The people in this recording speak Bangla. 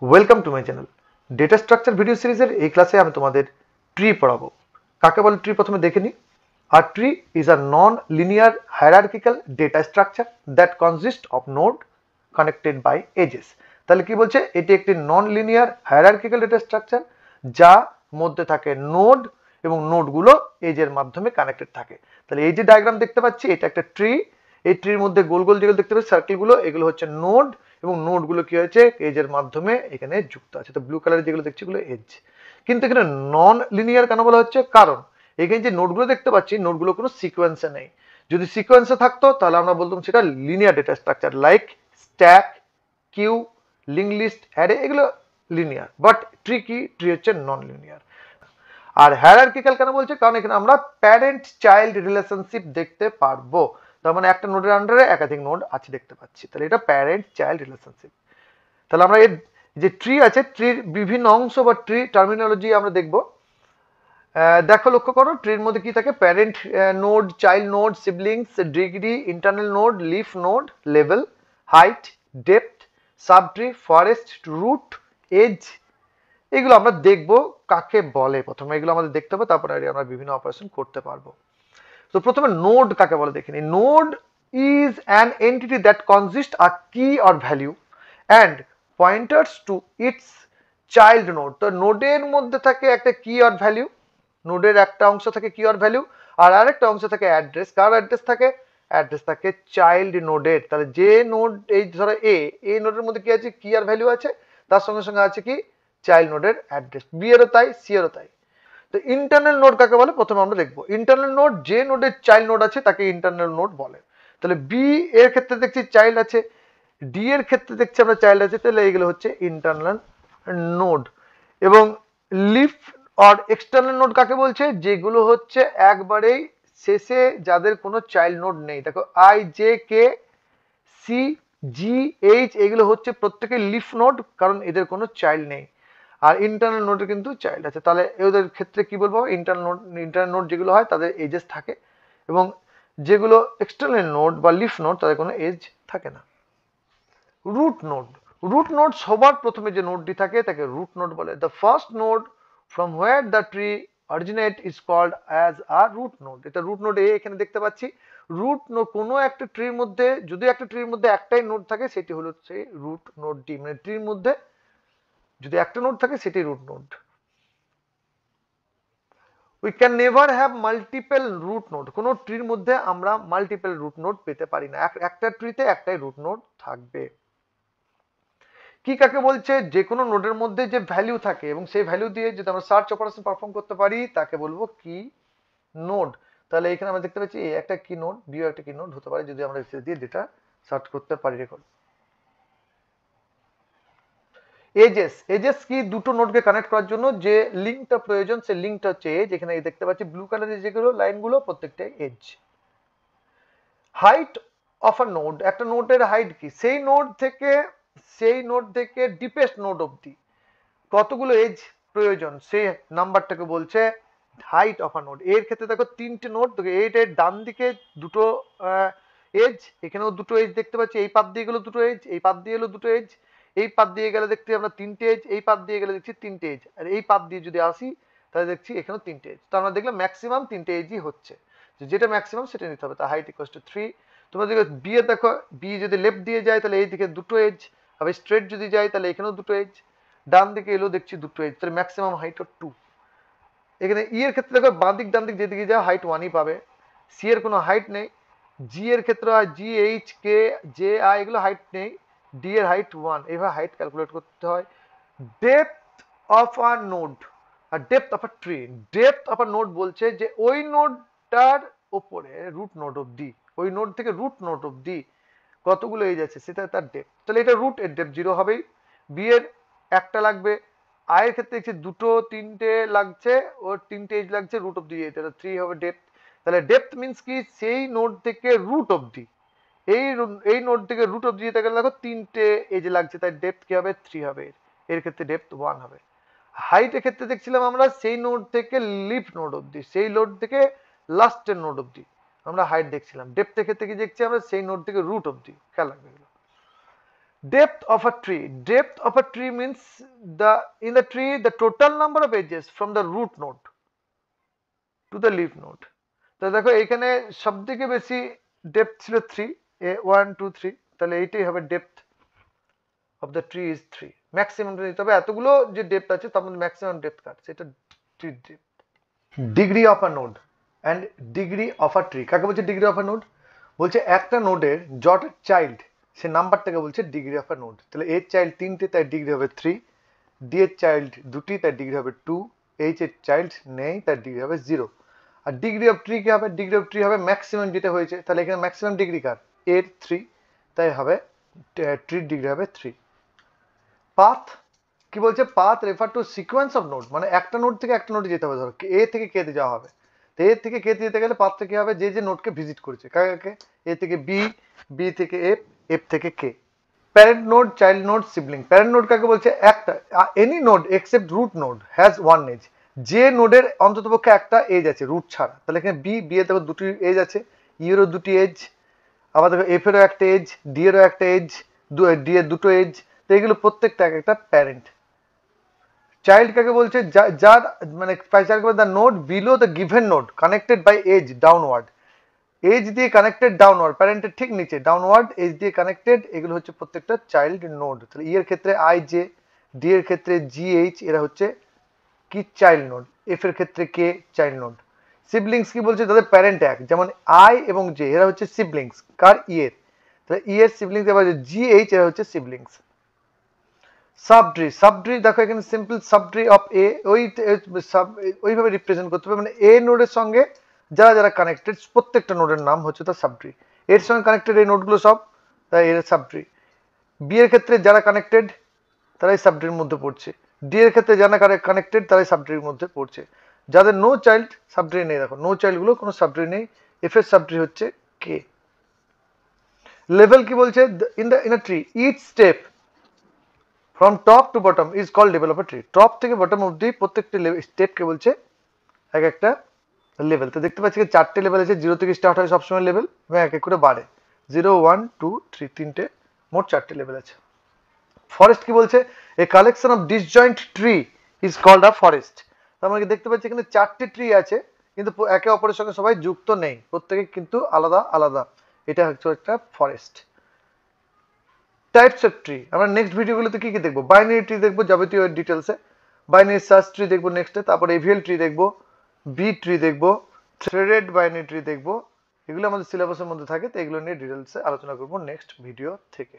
Welcome to my channel. Data structure video সিরিজের এই ক্লাসে আমি তোমাদের ট্রি পড়াবো। কাকে বলে ট্রি প্রথমে দেখে নিই। আর tree is a non linear hierarchical data structure that consist of node connected by edges. তাহলে কি বলছে, এটি একটি non linear hierarchical data structure যা মধ্যে থাকে নোড এবং নোডগুলো এজের মাধ্যমে কানেক্টেড থাকে। তাহলে এই যে ডায়াগ্রাম দেখতে পাচ্ছি এটা একটা ট্রি। এই ট্রির মধ্যে গোল গোল যেগুলো দেখতে পাচ্ছি সার্কেলগুলো, এগুলো হচ্ছে নোড এবং নোডগুলো কি হয়েছে এজের মাধ্যমে এখানে যুক্ত আছে। তো ব্লু কালারের যেগুলো দেখছি এগুলো এজ। কিন্তু এখানে নন লিনিয়ার কেন বলা হচ্ছে, কারণ এখানে যে নোডগুলো দেখতে পাচ্ছি নোডগুলো কোনো সিকোয়েন্সে নেই। যদি সিকোয়েন্সে থাকতো তাহলে আমরা বলতাম সেটা linear data structure, like stack, queue, link list, array, এগুলো লিনিয়ার। বাট ট্রি কি, ট্রি হচ্ছে নন লিনিয়ার। আর হায়ারার্কিক্যাল কেন বলছে, কারণ এখানে আমরা প্যারেন্ট চাইল্ড রিলেশনশিপ দেখতে পারবো। তার মানে একটা নোডের আন্ডারে একাধিক নোড আছে দেখতে পাচ্ছি, তাহলে এটা প্যারেন্ট চাইল্ড রিলেশনশিপ। তাহলে আমরা এর যে ট্রি আছে, ট্রির বিভিন্ন অংশ বা ট্রি টার্মিনোলজি আমরা দেখব। দেখো, লক্ষ্য করো, ট্রির মধ্যে কি থাকে, parent node, child node, siblings, degree, internal node, leaf node, level, height, depth, subtree, forest, root, edge. এগুলো আমরা দেখব কাকে বলে। প্রথমে এগুলো আমাদের দেখতে হবে, তারপরে আমরা বিভিন্ন অপারেশন করতে পারবো। তো প্রথমে নোড কাকে বলে দেখে নিই। Node is an entity that consist a key or value and pointers to its child node. তো নোডের মধ্যে থাকে একটা কি অর ভ্যালু, নোডের একটা অংশ থাকে কি অর ভ্যালু, আর আরেকটা অংশ থাকে অ্যাড্রেস। কার অ্যাড্রেস থাকে? অ্যাড্রেস থাকে চাইল্ড নোডের। তাহলে যে নোড, এই ধরো এই নোডের মধ্যে কি আছে, কি আর ভ্যালু আছে, তার সঙ্গে সঙ্গে আছে কি চাইল্ড নোডের অ্যাড্রেস। বি এরও তাই, সি এরও তাই। তো ইন্টারনাল নোড কাকে বলে প্রথমে আমরা দেখবো। ইন্টারনাল নোড, যে নোডের চাইল্ড নোড আছে তাকে ইন্টারনাল নোড বলে। তাহলে বি এর ক্ষেত্রে দেখছি চাইল্ড আছে, ডি এর ক্ষেত্রে দেখছি আমরা চাইল্ড আছে, তাহলে এইগুলো হচ্ছে ইন্টারনাল নোড। এবং লিফ আর এক্সটার্নাল নোড কাকে বলছে, যেগুলো হচ্ছে একবারেই শেষে যাদের কোনো চাইল্ড নোড নেই। দেখো I, J, K, C, G, H, এগুলো হচ্ছে প্রত্যেকে লিফ নোড, কারণ এদের কোনো চাইল্ড নেই। আর ইন্টারনাল নোডে কিন্তু চাইল্ড আছে। তাহলে এদের ক্ষেত্রে কি বলবো, ইন্টারনাল নোড যেগুলো হয় তাদের এজেস থাকে, এবং যেগুলো এক্সটার্নাল নোড বা লিফ নোড তাদের কোনো এজ থাকে না। রুট নোড, রুট নোড সবার প্রথমে যে নোডটি থাকে তাকে রুট নোড বলে। The first node from where the tree originate is called as a root node. এটা রুট নোড এখানে দেখতে পাচ্ছি। রুট নোড কোনো একটা ট্রির মধ্যে, যদি একটা ট্রির মধ্যে একটাই নোড থাকে সেটি হলো সেই রুট নোডটি, মানে ট্রির মধ্যে যদি একটা নোড থাকে সেটি root node. We can never have multiple root node. কোনো ট্রির মধ্যে আমরা মাল্টিপল রুট নোড পেতে পারি না, একটা ট্রিতে একটাই রুট নোড থাকবে। কি কাকে বলছে, যে কোনো নোডের মধ্যে যে ভ্যালু থাকে এবং সেই ভ্যালু দিয়ে যদি আমরা সার্চ অপারেশন পারফর্ম করতে পারি তাকে বলবো কি নোড। তাহলে এখানে আমরা দেখতে পাচ্ছি এ একটা কি নোড, বি একটা কি নোড হতে পারে যদি আমরা এসে দিয়ে ডেটা সার্চ করতে পারি। রেকর্ড এজেস, এজেস কি, দুটো নোডকে কানেক্ট করার জন্য যে লিঙ্কটা প্রয়োজন সেই লিঙ্কটা হচ্ছে এজ। এখানে দেখতে পাচ্ছি ব্লু কালারের যেগুলো লাইনগুলো প্রত্যেকটাই edge. Height of a node, একটা নোডের হাইট কি, সেই নোড থেকে ডিপেস্ট নোড অবধি কতগুলো এজ প্রয়োজন সেই নাম্বারটাকে বলছে হাইট অফ আ নোড। এর ক্ষেত্রে দেখো তিনটে নোড, এর ডান দিকে দুটো এজ, এখানেও দুটো এজ দেখতে পাচ্ছি। এই পাত দিয়ে গেলো দুটো এজ, এই পাত দিয়ে গেলো দুটো এজ, এই পাত দিয়ে গেলে দেখছি আমরা তিনটে এজ, এই পাত দিয়ে গেলে দেখছি তিনটে এজ, আর এই পাত দিয়ে যদি আসি তাহলে দেখছি এখানেও তিনটে এজ। তো আমরা দেখলাম ম্যাক্সিমাম তিনটে এজই হচ্ছে, যেটা ম্যাক্সিমাম সেটা নিতে হবে। তা হাইট ইকুয়ালস টু 3। তোমরা দেখো বি এ, দেখো বি যদি লেফট দিয়ে যায় তাহলে এই দিকে দুটো এজ, আবার স্ট্রেট যদি যায় তাহলে এখানেও দুটো এজ, ডান দিকে এলো দেখছি দুটো এজ, তাহলে ম্যাক্সিমাম হাইট 2। এখানে ই এর ক্ষেত্রে দেখো বাঁ দিক ডান দিক যেদিকে যাও হাইট 1ই পাবে। সি এর কোনো হাইট নেই। জি এর ক্ষেত্রে হয় G, H, K, J, I, এগুলো হাইট নেই। ডি এর হাইট 1। এইভাবে হাইট ক্যালকুলেট করতে হয়। ডেপথ অফ আ নোড আর depth of a tree. Depth of a node বলছে যে ওই নোডটার ওপরে রুট নোড অবধি, ওই নোড থেকে রুট নোড অবধি কতগুলো এজ আছে সেটা তার ডেপথ। তাহলে এটা রুট এর ডেপথ 0 হবেই। বি এর একটা লাগবে, আয়ের ক্ষেত্রে দেখছি দুটো তিনটে লাগছে, ওর তিনটে এজ লাগছে, রুট অব্দি যেতে, তাহলে 3 হবে ডেপথ। তাহলে ডেপথ মিন্স কি, সেই নোড থেকে রুট অব্দি, এই নোড থেকে রুট অব্দি যেতে গেলে দেখো তিনটে এজ লাগছে, তাই ডেপথ কি হবে 3 হবে। এর ক্ষেত্রে ডেপথ 1 হবে। হাইটের ক্ষেত্রে দেখছিলাম আমরা সেই নোড থেকে লিফ নোড অব্দি, সেই নোড থেকে লাস্টের নোড অব্দি আমরা হাইট দেখছিলাম। ডেপথের ক্ষেত্রে কি দেখছি আমরা সেই নোড থেকে রুট অব্দি। খেয়াল রাখবে এগুলো। Depth of a tree. Depth of a tree means in the tree the total number of edges from the root node to the leaf node. তো দেখো এখানে সবথেকে বেশি ডেপথ ছিল 3, 1 2 3, তাহলে এইটাই হবে depth of the tree is 3। Maximum তবে এতগুলো যে ডেপথ আছে তার মধ্যে ম্যাক্সিমাম ডেপথ কাট সেটা tree depth. Degree of a node and degree of a tree. কাকে বলছে ডিগ্রি অফ আ নোড? বলছে একটা নোডের যত চাইল্ড সে নাম্বারটাকে বলছে ডিগ্রি অফ আ নোড। তাহলে এর চাইল্ড 3টে তাই ডিগ্রি হবে 3, ডি এর চাইল্ড 2টি তাই ডিগ্রি হবে 2, এইচ এর চাইল্ড নেই তার ডিগ্রি হবে 0। আর ডিগ্রি অফ ট্রি কি হবে? ডিগ্রি অফ ট্রি হবে ম্যাক্সিমাম যেটা হয়েছে, তাহলে এখানে ম্যাক্সিমাম ডিগ্রি কার? এর 3, তাই হবে ট্রির ডিগ্রি হবে 3। পাথ কি বলছে? Path refer to sequence of node, মানে একটা নোড থেকে একটা নোডে যেতে হবে। ধরো এ থেকে কে তে যাওয়া হবে, তো এ থেকে কে তে যেতে গেলে পাথটা কি হবে? যে যে নোডকে ভিজিট করেছে, কাকে? এ থেকে বি, বি থেকে এফ, এফ থেকে K. Parent node, child node, sibling. Parent node কাকে বলছে? একটা any node except root node has one edge. যে নোডের অন্ততপক্ষে একটা এজ আছে রুট ছাড়া। তাহলে এখানে বি এর দেখো দুটি এজ আছে, ই এরও দুটি এজ, আবার দেখো এফ এরও একটা এজ, ডি এরও একটা এজ, ডি এর দুটো এজ। তো এগুলো প্রত্যেকটা এক একটা প্যারেন্ট। চাইল্ড কাকে বলছে? যার মানে the node below the given node connected by edge downward. Edge দিয়ে কানেক্টেড ডাউনওয়ার্ড, প্যারেন্টের ঠিক নিচে ডাউনওয়ার্ড এজ দিয়ে কানেক্টেড, এগুলো হচ্ছে প্রত্যেকটা চাইল্ড নোড। তাহলে ই এর ক্ষেত্রে আই জে, ডি এর ক্ষেত্রে জি এইচ, এরা হচ্ছে কি? Child node. এফ এর ক্ষেত্রে কে? Child node. সিবলিংস কি বলছে? তাদের প্যারেন্ট এক, যেমন আই এবং জে এরা হচ্ছে সিবলিংস কার? ই এর। তাহলে ই এর সিবলিংস, এবার জি এইচ এরা হচ্ছে সিবলিংস। সাবট্রি, সাবট্রি দেখো এখানে সিম্পল সাবট্রি অফ এ, ওইভাবে রিপ্রেজেন্ট করতে হবে, মানে এ নোডের সঙ্গে যারা যারা কানেক্টেড প্রত্যেকটা নোডের নাম হচ্ছে তার সাবট্রি। এর সঙ্গে কানেক্টেড এই নোডগুলো সব, তাই এর সাবট্রি। বি এর ক্ষেত্রে যারা কানেক্টেড তারাই সাবট্রির মধ্যে পড়ছে, ডি এর ক্ষেত্রে যারা কানেক্টেড তারাই সাবট্রির মধ্যে পড়ছে। যাদের নো চাইল্ড সাবট্রি নেই, দেখো নো চাইল্ড গুলো কোনো সাবট্রি নেই। এফ এর সাবট্রি হচ্ছে কে। লেভেল কি বলছে? In a tree each step from top to bottom is called level of a tree. Top থেকে বটম অব্দি প্রত্যেকটি স্টেপকে বলছে এক একটা লেভেল। তো দেখতে পাচ্ছি 4টে লেভেল আছে, 0 থেকে স্টার্ট হয় সবসময় লেভেল এবং এক এক করে বাড়ে, 0 1 2 3, তিনটে, মোট 4টে লেভেল আছে। ফরেস্ট কি বলছে? A collection of disjoint tree is called a forest. তো আমরা দেখতে পাচ্ছি এখানে 4টে ট্রি আছে, কিন্তু একে অপরের সঙ্গে সবাই যুক্ত নেই, প্রত্যেকে কিন্তু আলাদা আলাদা, এটা হচ্ছে একটা ফরেস্ট। টাইপস অফ ট্রি আমরা নেক্সট ভিডিওগুলোতে কি কি দেখবো? বাইনারি ট্রি দেখবো যাবতীয় ডিটেলসে, বাইনারি সার্চ ট্রি দেখবো নেক্সটে, তারপর এভিএল ট্রি দেখবো, বি ট্রি দেখবো, থ্রেডেড বাইনারি ট্রি দেখবো। এগুলো আমাদের সিলেবাসের মধ্যে থাকে, তো এগুলো নিয়ে ডিটেলসে আলোচনা করবো নেক্সট ভিডিও থেকে।